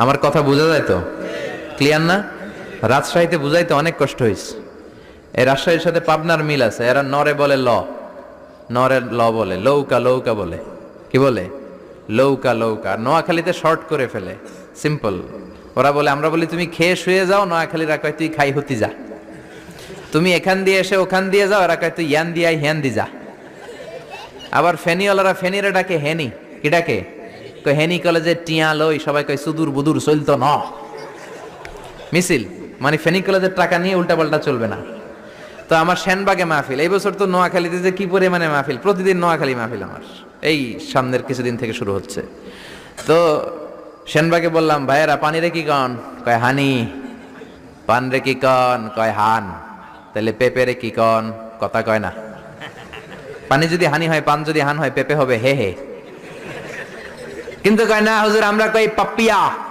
আমার কথা বোঝা যায় তো? ক্লিয়ার না? রাজশাহীতে বুঝাইতে অনেক কষ্ট হয়েছে। এই রাজশাহীর সাথে পাবনার মিল আছে। এরা নরে বলে ল, নরে ল বলে, লৌকা লৌকা বলে। কি বলে? লৌকা লৌকা। নোয়াখালীতে শর্ট করে ফেলে, সিম্পল। ওরা বলে, আমরা বলি তুমি খেয়ে শুয়ে যাও, নোয়াখালীরা কয় তুই খাই হতি যা। তুমি এখান দিয়ে এসে ওখান দিয়ে যাও, এরা কয় তুই ইয়ান দিয়ে হ্যান দি যা। আবার ফেনিওয়ালারা ফেনিরে ডাকে হেনি। কি ডাকে? কয় হেনি কলেজে টিয়া লই, সবাই কয় সুদূর বুদুর চলতো ন মিছিল। মানে ফেনী কলেজের টাকা নিয়ে উল্টাপাল্টা চলবে না। তো আমার সেনবাগে মাহফিল, এই বছর তো নোয়াখালীতে যে কি পরিমাণে মাহফিল, প্রতিদিন নোয়াখালী মাহফিল আমার এই সামনের কিছুদিন থেকে শুরু হচ্ছে। তো সেনবাগে বললাম, ভাইয়েরা পানি রে কি কন? কয় হানি। পান রে কি কন? কয় হান। তাহলে পেঁপে রে কি কন? কথা কয় না। পানি যদি হানি হয়, পান যদি হান হয়, পেঁপে হবে হে হে। কিন্তু কয় না হুজুর, আমরা কই পাপিয়া।